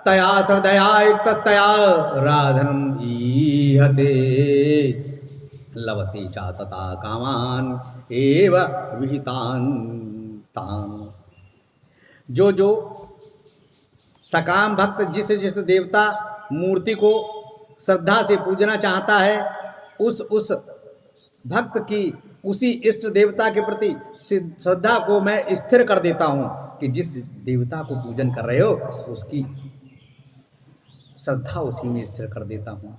तया श्रद्धया युक्ततया राधनम् ईहते लभते च तथा कामान् एव विहितान् तान्। जो सकाम भक्त जिस देवता मूर्ति को श्रद्धा से पूजना चाहता है, उस भक्त की उसी इष्ट देवता के प्रति श्रद्धा को मैं स्थिर कर देता हूं कि जिस देवता को पूजन कर रहे हो उसकी श्रद्धा उसी में स्थिर कर देता हूं,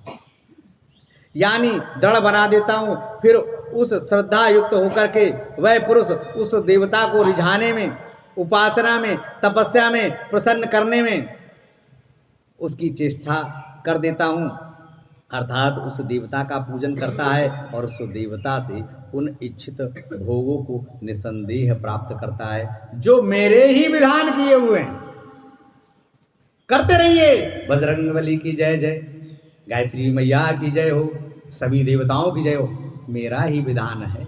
यानी दृढ़ बना देता हूं। फिर उस श्रद्धा युक्त होकर के वह पुरुष उस देवता को रिझाने में, उपासना में, तपस्या में, प्रसन्न करने में उसकी चेष्टा कर देता हूं, अर्थात उस देवता का पूजन करता है और उस देवता से उन इच्छित भोगों को निसंदेह प्राप्त करता है जो मेरे ही विधान किए हुए हैं। करते रहिए। बजरंगबली की जय जय, गायत्री मैया की जय हो, सभी देवताओं की जय हो। मेरा ही विधान है।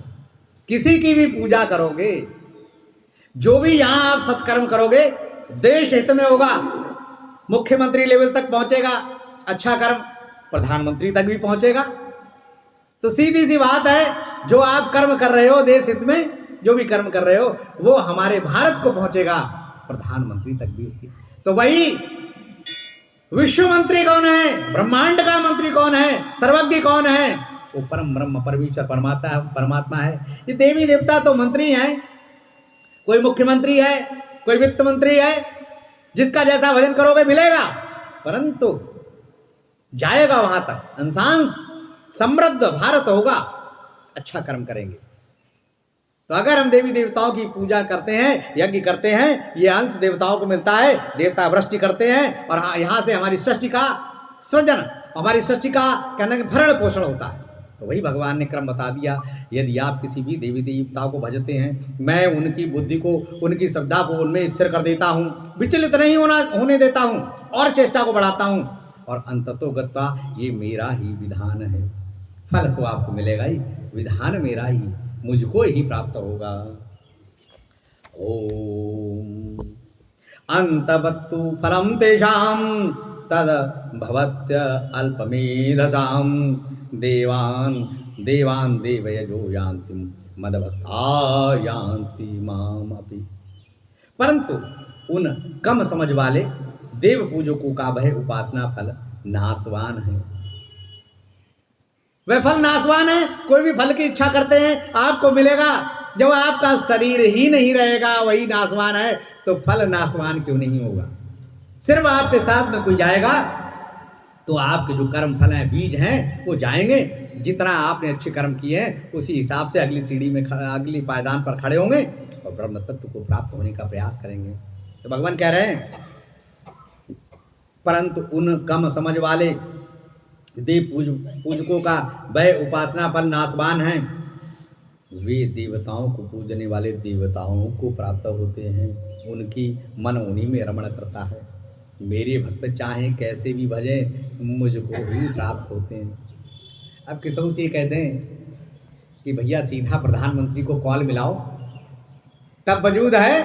किसी की भी पूजा करोगे, जो भी यहां आप सत्कर्म करोगे, देश हित में होगा, मुख्यमंत्री लेवल तक पहुंचेगा अच्छा कर्म, प्रधानमंत्री तक भी पहुंचेगा। तो सीधी सी बात है, जो आप कर्म कर रहे हो देश हित में, जो भी कर्म कर रहे हो वो हमारे भारत को पहुंचेगा, प्रधानमंत्री तक भी उसकी। तो वही विश्व मंत्री कौन है, ब्रह्मांड का मंत्री कौन है, सर्वज्ञ कौन है? वो परम ब्रह्म परमेश्वर परमात्मा है। ये देवी देवता तो मंत्री हैं, कोई मुख्यमंत्री है, कोई वित्त मंत्री है, जिसका जैसा भजन करोगे मिलेगा, परंतु जाएगा वहां तक, अंशांश समृद्ध भारत होगा, अच्छा कर्म करेंगे। तो अगर हम देवी देवताओं की पूजा करते हैं, यज्ञ करते हैं, ये अंश देवताओं को मिलता है, देवता वृष्टि करते हैं और यहां से हमारी सृष्टि का सृजन, हमारी सृष्टि का कहने का भरण पोषण होता है। तो वही भगवान ने क्रम बता दिया। यदि आप किसी भी देवी देवताओं को भजते हैं, मैं उनकी बुद्धि को, उनकी श्रद्धा को उनमें स्थिर कर देता हूं, विचलित नहीं होने देता हूं और चेष्टा को बढ़ाता हूं, और अंततोगत्वा ये मेरा ही विधान है। फल तो आपको मिलेगा ही, विधान मेरा ही, मुझको ही प्राप्त होगा। ओम अंतवत्तु फलम तेषाम तद भवत्य अल्पमेधसाम देवान देवान देवयजो यान्ति मदभक्ता यान्ति माम अपि। परंतु उन कम समझ वाले देव पूजकों का वह उपासना फल नाशवान है। वह फल नाशवान है। कोई भी फल की इच्छा करते हैं आपको मिलेगा, जब आपका शरीर ही नहीं रहेगा वही नाशवान है, तो फल नाशवान क्यों नहीं होगा? सिर्फ आपके साथ में कोई जाएगा तो आपके जो कर्म फल हैं, बीज हैं, वो जाएंगे। जितना आपने अच्छे कर्म किए हैं उसी हिसाब से अगली सीढ़ी में, अगली पायदान पर खड़े होंगे और ब्रह्म तत्व को प्राप्त होने का प्रयास करेंगे। तो भगवान कह रहे हैं, परंतु उन कम समझ वाले देव पूजकों का वह उपासना फल नाशवान है। वे देवताओं को पूजने वाले देवताओं को प्राप्त होते हैं, उनकी मन उन्हीं में रमण करता है। मेरे भक्त चाहे कैसे भी भजे, मुझको ही प्राप्त होते हैं। अब किसी से कह दें कि भैया सीधा प्रधानमंत्री को कॉल मिलाओ, तब वजूद है,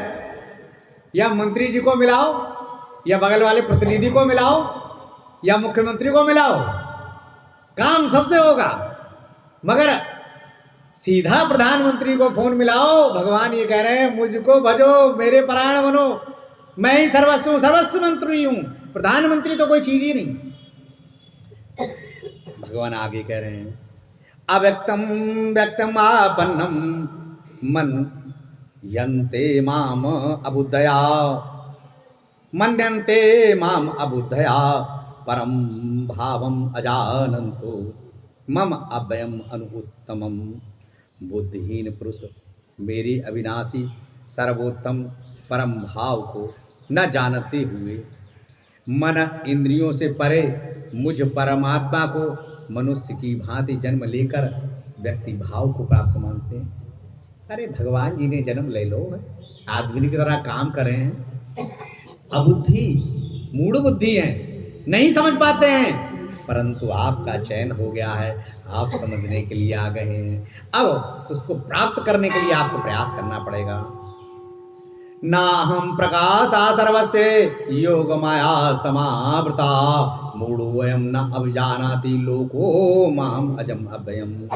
या मंत्री जी को मिलाओ, या बगल वाले प्रतिनिधि को मिलाओ, या मुख्यमंत्री को मिलाओ, काम सबसे होगा। मगर सीधा प्रधानमंत्री को फोन मिलाओ, भगवान ये कह रहे हैं मुझको भजो, मेरे परायण बनो, मैं ही सर्वस्व सर्वस्व मंत्री हूं, प्रधानमंत्री तो कोई चीज ही नहीं। भगवान आगे कह रहे हैं, अव्यक्तम व्यक्तम आपन्नम मन यन्ते माम अबुद्धया, मन्यन्ते माम अबुद्धया, परम भावम अजानन्तो मम अव्ययम अनुत्तमम। बुद्धिहीन पुरुष मेरे अविनाशी सर्वोत्तम परम भाव को न जानते हुए मन इंद्रियों से परे मुझ परमात्मा को मनुष्य की भांति जन्म लेकर व्यक्ति भाव को प्राप्त मानते हैं। अरे भगवान जी ने जन्म ले लो, आदमी की तरह काम कर रहे हैं, अबुद्धि मूढ़ बुद्धि है, नहीं समझ पाते हैं, परंतु आपका चयन हो गया है, आप समझने के लिए आ गए हैं। अब उसको प्राप्त करने के लिए आपको प्रयास करना पड़ेगा। ना हम प्रकाशा सर्वस्य योग माया समावृता, मूढ़ोऽयं न अभिजानाति लोको माम अजम अव्ययम।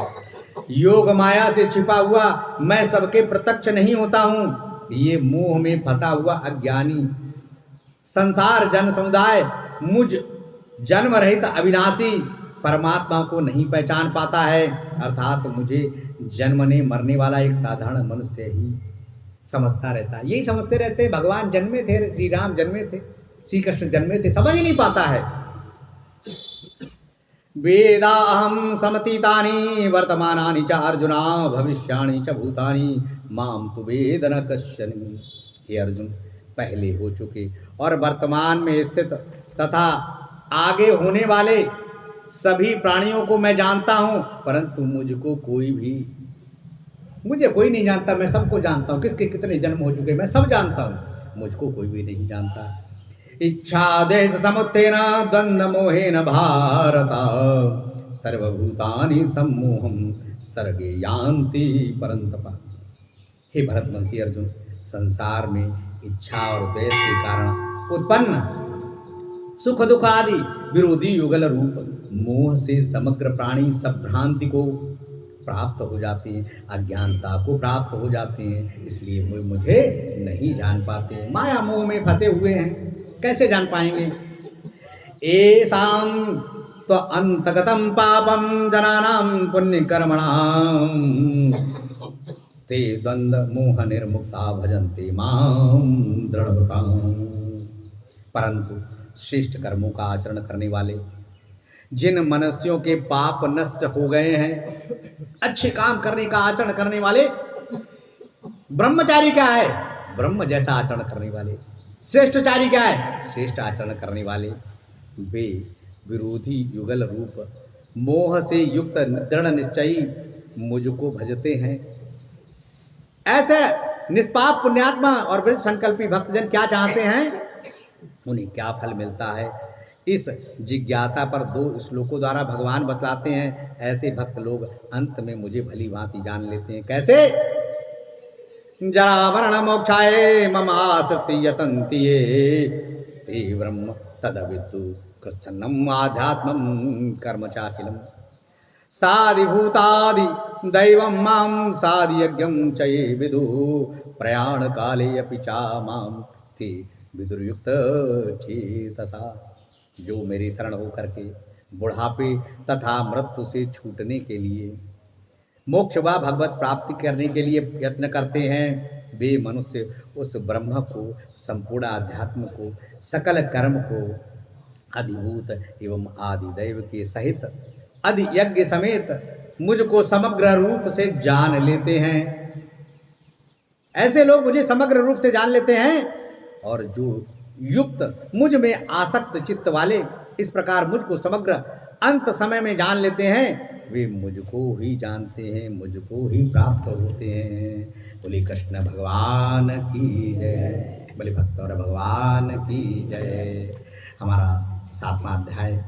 योग माया से छिपा हुआ मैं सबके प्रत्यक्ष नहीं होता हूँ, ये मोह में फंसा हुआ अज्ञानी संसार जन समुदाय मुझ जन्म रहित अविनाशी परमात्मा को नहीं पहचान पाता है, अर्थात मुझे जन्मने मरने वाला एक साधारण मनुष्य ही समझता रहता है। यही समझते रहते हैं भगवान जन्मे थे, श्री राम जन्मे थे, श्री कृष्ण जन्मे थे, समझ ही नहीं पाता है। वेदाहं समतीतानि वर्तमानानि च अर्जुना भविष्याणि च भूतानि माम तु वेद न कश्चन। हे अर्जुन, पहले हो चुके और वर्तमान में स्थित तथा आगे होने वाले सभी प्राणियों को मैं जानता हूं, परंतु मुझे कोई नहीं जानता। मैं सबको जानता हूं, किसके कितने जन्म हो चुके मैं सब जानता हूं, मुझको कोई भी नहीं जानता। इच्छा देश समुत्थेन द्वंद्व मोहेन भारत सर्वभूतानि सम्मोहम सर्गे यान्ति परन्तप। हे भरतवंशी अर्जुन, संसार में इच्छा और द्वेष के कारण उत्पन्न सुख दुख आदि विरोधी युगल रूप मोह से समग्र प्राणी सब भ्रांति को प्राप्त हो जाते हैं, अज्ञानता को प्राप्त हो जाते हैं, इसलिए वो मुझे नहीं जान पाते। माया मोह में फंसे हुए हैं, कैसे जान पाएंगे। एसाम तो अंतगतम पापम जनानाम पुण्य कर्मणाम ते द्वंद्व मोह निर्मुक्ता भजन्ते माम दृढ़ताम। परंतु श्रेष्ठ कर्मों का आचरण करने वाले, जिन मनुष्यों के पाप नष्ट हो गए हैं, अच्छे काम करने का आचरण करने वाले, ब्रह्मचारी क्या है, ब्रह्म जैसा आचरण करने वाले, श्रेष्ठचारी क्या है, श्रेष्ठ आचरण करने वाले, वे विरोधी युगल रूप मोह से युक्त दृढ़ निश्चयी मुझको भजते हैं। ऐसे निष्पाप पुण्यात्मा और वृद्ध संकल्पी भक्तजन क्या चाहते हैं, उन्हें क्या फल मिलता है, इस जिज्ञासा पर 2 श्लोकों द्वारा भगवान बतलाते हैं। ऐसे भक्त लोग अंत में मुझे भली भांति जान लेते हैं। कैसे? जरा वर्ण मोक्षाय मम आश्रिति यतन्ति ये ते ब्रह्म तदविदु कृच्छन्नम आध्यात्मम कर्म चाखिलम साधिभूतादि दैवं मां साधियज्ञं च ये विदु प्रयाण काले अपि चा मां ते विदुर्युक्त चेतसा। जो मेरी शरण होकर के बुढ़ापे तथा मृत्यु से छूटने के लिए, मोक्ष व भगवत प्राप्ति करने के लिए यत्न करते हैं, वे मनुष्य उस ब्रह्म को, संपूर्ण अध्यात्म को, सकल कर्म को अधिभूत एवं आदि दैव के सहित आदि यज्ञ समेत मुझको समग्र रूप से जान लेते हैं। ऐसे लोग मुझे समग्र रूप से जान लेते हैं, और जो युक्त मुझ में आसक्त चित्त वाले इस प्रकार मुझको समग्र अंत समय में जान लेते हैं, वे मुझको ही जानते हैं, मुझको ही प्राप्त होते हैं। बोले कृष्ण भगवान की जय, बोले भक्त और भगवान की जय। हमारा 7वां अध्याय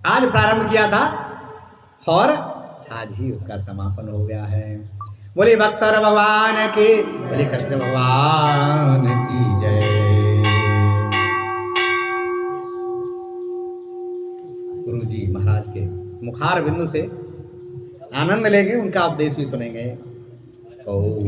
आज प्रारंभ किया था और आज ही उसका समापन हो गया है। बोले भक्त और भगवान की, बोले कृष्ण भगवान की जय। गुरु जी महाराज के मुखार बिंदु से आनंद लेंगे, उनका उपदेश भी सुनेंगे। ओम